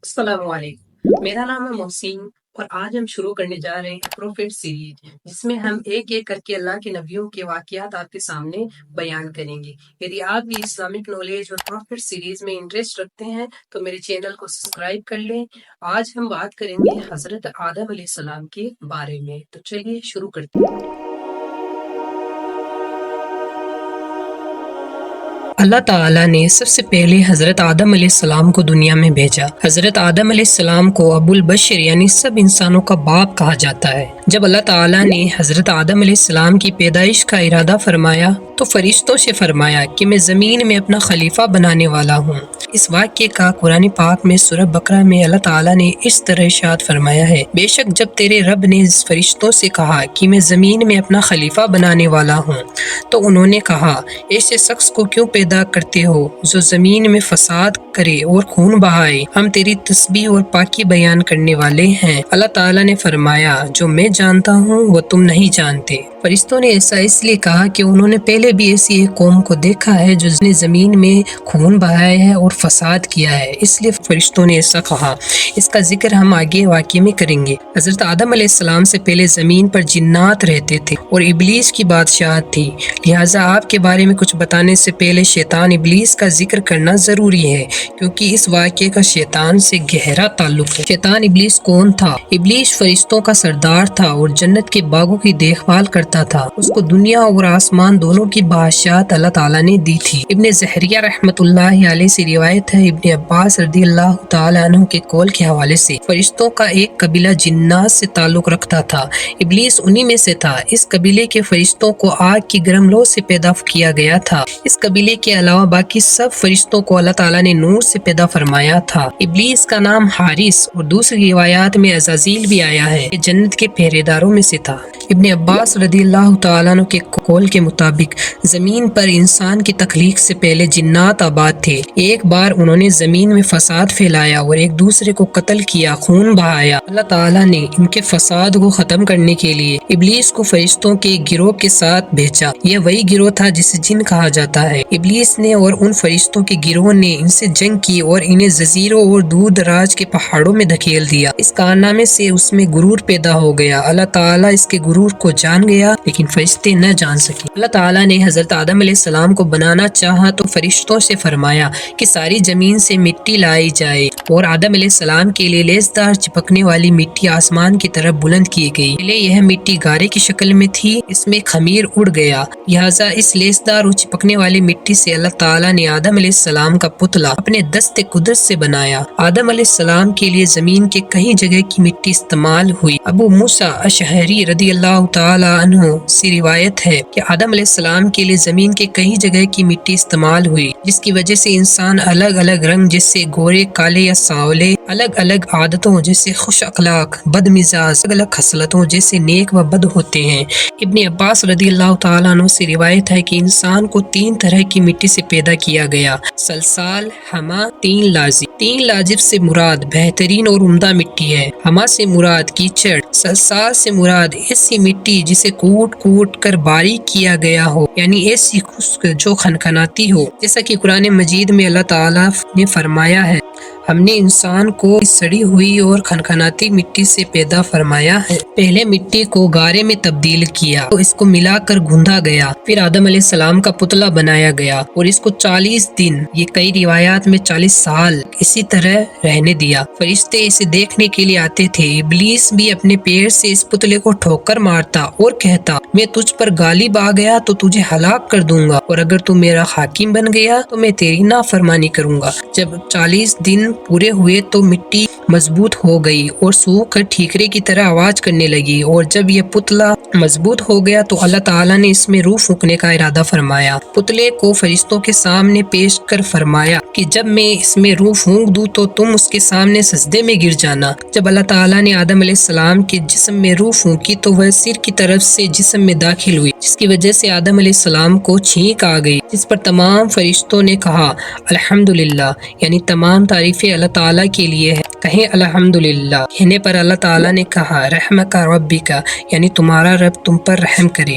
السلام علیکم، میرا نام ہے محسن اور آج ہم شروع کرنے جا رہے ہیں پروفیٹ سیریز، جس میں ہم ایک ایک کر کے اللہ کے نبیوں کے واقعات آپ کے سامنے بیان کریں گے۔ یدی آپ بھی اسلامک نالج اور پروفیٹ سیریز میں انٹرسٹ رکھتے ہیں تو میرے چینل کو سبسکرائب کر لیں۔ آج ہم بات کریں گے حضرت آدم علیہ السلام کے بارے میں، تو چلیے شروع کرتے ہیں۔ اللہ تعالیٰ نے سب سے پہلے حضرت آدم علیہ السلام کو دنیا میں بھیجا۔ حضرت آدم علیہ السلام کو ابو البشر یعنی سب انسانوں کا باپ کہا جاتا ہے۔ جب اللہ تعالیٰ نے حضرت آدم علیہ السلام کی پیدائش کا ارادہ فرمایا تو فرشتوں سے فرمایا کہ میں زمین میں اپنا خلیفہ بنانے والا ہوں۔ اس واقعے کا قرآن پاک میں سورہ بقرہ میں اللہ تعالیٰ نے اس طرح ارشاد فرمایا ہے، بے شک جب تیرے رب نے فرشتوں سے کہا کہ میں زمین میں اپنا خلیفہ بنانے والا ہوں تو انہوں نے کہا، ایسے شخص کو کیوں پیدا کرتے ہو جو زمین میں فساد کرے اور خون بہائے؟ ہم تیری تسبیح اور پاکی بیان کرنے والے ہیں۔ اللہ تعالیٰ نے فرمایا، جو میں جانتا ہوں وہ تم نہیں جانتے۔ فرشتوں نے ایسا اس لیے کہا کہ انہوں نے پہلے بھی ایسی ایک قوم کو دیکھا ہے جو نے زمین میں خون بہایا ہے اور فساد کیا ہے، اس لیے فرشتوں نے ایسا کہا۔ اس کا ذکر ہم آگے واقعے میں کریں گے۔ حضرت آدم علیہ السلام سے پہلے زمین پر جنات رہتے تھے اور ابلیس کی بادشاہت تھی، لہٰذا آپ کے بارے میں کچھ بتانے سے پہلے شیطان ابلیس کا ذکر کرنا ضروری ہے، کیونکہ اس واقعے کا شیطان سے گہرا تعلق ہے۔ شیطان ابلیس کون تھا؟ ابلیس فرشتوں کا سردار تھا اور جنت کے باغوں کی دیکھ بھال کرتا تھا۔ اس کو دنیا اور آسمان دونوں کی بادشاہت اللہ تعالیٰ نے دی تھی۔ ابن زہریہ رحمۃ اللہ علیہ سے روایت ہے، ابن عباس رضی اللہ تعالیٰ عنہ کے قول کے حوالے سے، فرشتوں کا ایک قبیلہ جنات سے تعلق رکھتا تھا، ابلیس انہی میں سے تھا۔ اس قبیلے کے فرشتوں کو آگ کی گرم لو سے پیدا کیا گیا تھا۔ اس قبیلے کے علاوہ باقی سب فرشتوں کو اللہ تعالیٰ نے نور سے پیدا فرمایا تھا۔ ابلیس کا نام حارث اور دوسری روایات میں عزازیل بھی آیا ہے، یہ جنت کے پہرے داروں میں سے تھا۔ ابن عباس رضی اللہ تعالیٰ عنہ کے قول کے مطابق زمین پر انسان کی تخلیق سے پہلے جنات آباد تھے۔ ایک بار انہوں نے زمین میں فساد پھیلایا اور ایک دوسرے کو قتل کیا، خون بہایا۔ اللہ تعالیٰ نے ان کے فساد کو ختم کرنے کے لیے ابلیس کو فرشتوں کے گروہ کے ساتھ بھیجا۔ یہ وہی گروہ تھا جسے جن کہا جاتا ہے۔ ابلیس نے اور ان فرشتوں کے گروہ نے ان سے جنگ کی اور انہیں جزیروں اور دور دراز کے پہاڑوں میں دھکیل دیا۔ اس کارنامے سے اس میں غرور پیدا ہو گیا۔ اللہ تعالیٰ اس کے غرور کو جان گیا لیکن فرشتے نہ جان سکے۔ اللہ تعالیٰ نے حضرت آدم علیہ السلام کو بنانا چاہا تو فرشتوں سے فرمایا کہ ساری زمین سے مٹی لائی جائے اور آدم علیہ السلام کے لیے لیسدار چپکنے والی مٹی آسمان کی طرف بلند کی گئی۔ پہلے یہ مٹی گارے کی شکل میں تھی، اس میں خمیر اڑ گیا، لہٰذا اس لیسدار اور چپکنے والی مٹی سے اللہ تعالیٰ نے آدم علیہ السلام کا پتلا اپنے دست قدرت سے بنایا۔ آدم علیہ السلام کے لیے زمین کے کئی جگہ کی مٹی استعمال ہوئی۔ ابو موسیٰ اشعری رضی اللہ تعالیٰ عنہ سے روایت ہے کہ آدم علیہ السلام کے لیے زمین کے کئی جگہ کی مٹی استعمال ہوئی، جس کی وجہ سے انسان الگ الگ رنگ جیسے گورے، کالے یا سانولے، الگ الگ عادتوں جیسے خوش اخلاق، بد مزاج، الگ الگ خصلتوں جیسے نیک و بد ہوتے ہیں۔ ابن عباس رضی اللہ تعالیٰ عنہ سے روایت ہے کہ انسان کو 3 طرح کی مٹی سے پیدا کیا گیا، سلسال، ہما، تین لازب۔ تین لازب سے مراد بہترین اور عمدہ مٹی ہے، ہما سے مراد کیچڑ، سلسال سے مراد ایسی مٹی جسے کوٹ کوٹ کر باریک کیا گیا ہو، یعنی ایسی خشک جو کھنکھناتی ہو، جیسا کہ قرآن مجید میں اللہ تعالیٰ نے فرمایا ہے، ہم نے انسان کو سڑی ہوئی اور کھنکھناتی مٹی سے پیدا فرمایا ہے۔ پہلے مٹی کو گارے میں تبدیل کیا تو اس کو ملا کر گوندھا گیا، پھر آدم علیہ السلام کا پتلا بنایا گیا اور اس کو 40 دن، یہ کئی روایات میں 40 سال اسی طرح رہنے دیا۔ فرشتے اسے دیکھنے کے لیے آتے تھے۔ ابلیس بھی اپنے پیر سے اس پتلے کو ٹھوکر مارتا اور کہتا، میں تجھ پر غالب آ گیا تو تجھے ہلاک کر دوں گا، اور اگر تو میرا حاکم بن گیا تو میں تیری نافرمانی کروں گا۔ جب 40 دن پورے ہوئے تو مٹی مضبوط ہو گئی اور سوکھ کر ٹھیکرے کی طرح آواز کرنے لگی، اور جب یہ پتلا مضبوط ہو گیا تو اللہ تعالیٰ نے اس میں روح پھونکنے کا ارادہ فرمایا۔ پتلے کو فرشتوں کے سامنے پیش کر فرمایا کہ جب میں اس میں روح پھونک دوں تو تم اس کے سامنے سجدے میں گر جانا۔ جب اللہ تعالیٰ نے آدم علیہ السلام کے جسم میں روح پھونکی تو وہ سر کی طرف سے جسم میں داخل ہوئی، جس کی وجہ سے آدم علیہ السلام کو چھینک آ گئی، جس پر تمام فرشتوں نے کہا الحمدللہ، یعنی تمام تعریفیں اللہ تعالیٰ کے لیے ہے، کہیں الحمدللہ۔ کہنے پر اللہ تعالیٰ نے کہا رحمک ربک، یعنی تمہارا رب تم پر رحم کرے۔